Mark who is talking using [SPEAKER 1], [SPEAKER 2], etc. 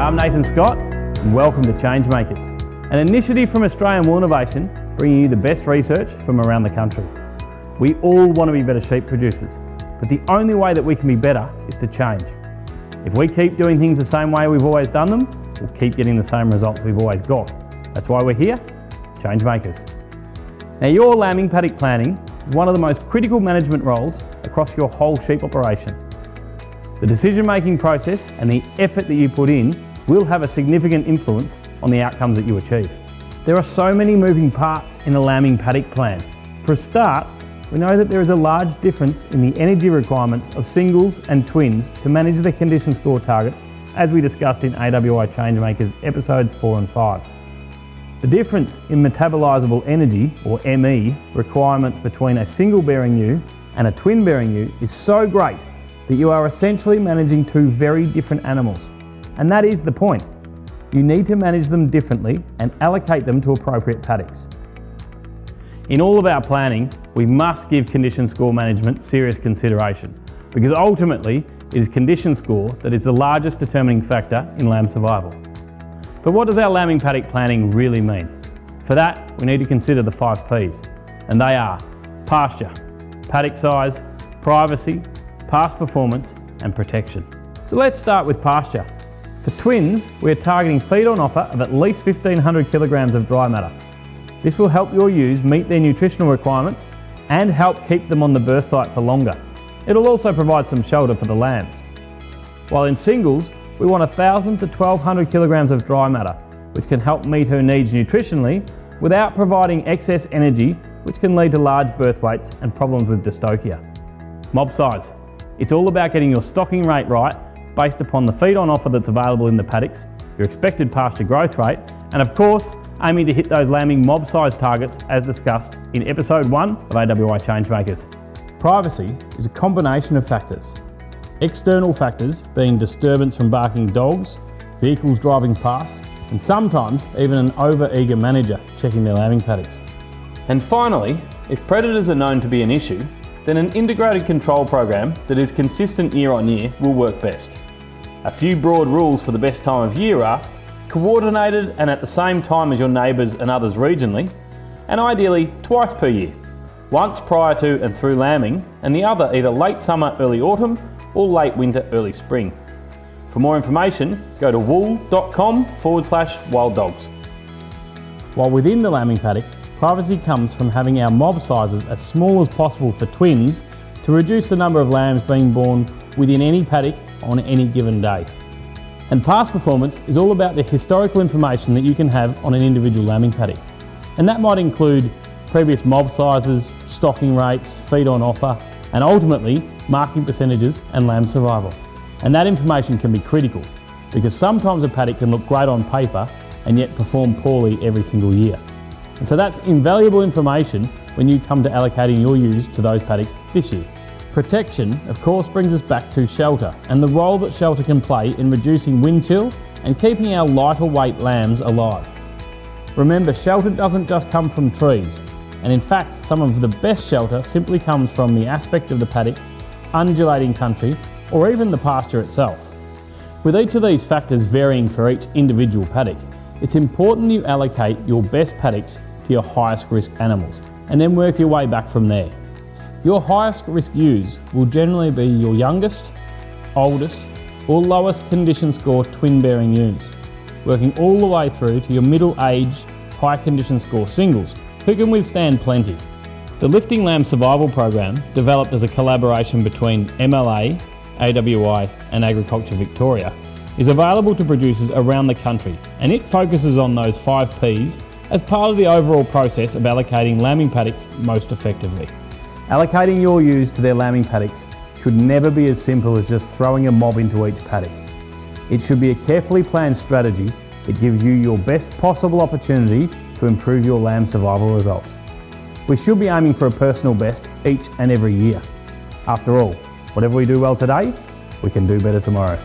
[SPEAKER 1] Hi, I'm Nathan Scott and welcome to Change Makers, an initiative from Australian Wool Innovation bringing you the best research from around the country. We all want to be better sheep producers, but the only way that we can be better is to change. If we keep doing things the same way we've always done them, we'll keep getting the same results we've always got. That's why we're here, Change Makers. Now, your lambing paddock planning is one of the most critical management roles across your whole sheep operation. The decision-making process and the effort that you put in will have a significant influence on the outcomes that you achieve. There are so many moving parts in a lambing paddock plan. For a start, we know that there is a large difference in the energy requirements of singles and twins to manage the condition score targets, as we discussed in AWI Change Makers episodes 4 and 5. The difference in metabolisable energy, or ME, requirements between a single bearing ewe and a twin bearing ewe is so great that you are essentially managing two very different animals. And that is the point. You need to manage them differently and allocate them to appropriate paddocks. In all of our planning, we must give condition score management serious consideration, because ultimately it is condition score that is the largest determining factor in lamb survival. But what does our lambing paddock planning really mean? For that, we need to consider the 5 Ps, and they are pasture, paddock size, privacy, past performance and protection. So let's start with pasture. For twins, we're targeting feed on offer of at least 1,500 kilograms of dry matter. This will help your ewes meet their nutritional requirements and help keep them on the birth site for longer. It'll also provide some shelter for the lambs. While in singles, we want 1,000 to 1,200 kilograms of dry matter, which can help meet her needs nutritionally without providing excess energy, which can lead to large birth weights and problems with dystocia. Mob size. It's all about getting your stocking rate right based upon the feed on offer that's available in the paddocks, your expected pasture growth rate, and of course, aiming to hit those lambing mob size targets as discussed in episode 1 of AWI Change Makers. Privacy is a combination of factors. External factors being disturbance from barking dogs, vehicles driving past, and sometimes even an over-eager manager checking their lambing paddocks. And finally, if predators are known to be an issue, then an integrated control program that is consistent year on year will work best. A few broad rules for the best time of year are coordinated and at the same time as your neighbours and others regionally, and ideally twice per year, once prior to and through lambing, and the other either late summer, early autumn, or late winter, early spring. For more information, go to wool.com/wild dogs. While within the lambing paddock, privacy comes from having our mob sizes as small as possible for twins to reduce the number of lambs being born within any paddock on any given day. And past performance is all about the historical information that you can have on an individual lambing paddock. And that might include previous mob sizes, stocking rates, feed on offer, and ultimately marking percentages and lamb survival. And that information can be critical because sometimes a paddock can look great on paper and yet perform poorly every single year. And so that's invaluable information when you come to allocating your ewes to those paddocks this year. Protection, of course, brings us back to shelter and the role that shelter can play in reducing wind chill and keeping our lighter weight lambs alive. Remember, shelter doesn't just come from trees, and in fact, some of the best shelter simply comes from the aspect of the paddock, undulating country, or even the pasture itself. With each of these factors varying for each individual paddock, it's important you allocate your best paddocks to your highest risk animals and then work your way back from there. Your highest risk ewes will generally be your youngest, oldest or lowest condition score twin bearing ewes, working all the way through to your middle aged high condition score singles who can withstand plenty. The Lifting Lamb Survival Program, developed as a collaboration between MLA, AWI and Agriculture Victoria, is available to producers around the country, and it focuses on those 5 Ps as part of the overall process of allocating lambing paddocks most effectively. Allocating your ewes to their lambing paddocks should never be as simple as just throwing a mob into each paddock. It should be a carefully planned strategy that gives you your best possible opportunity to improve your lamb survival results. We should be aiming for a personal best each and every year. After all, whatever we do well today, we can do better tomorrow.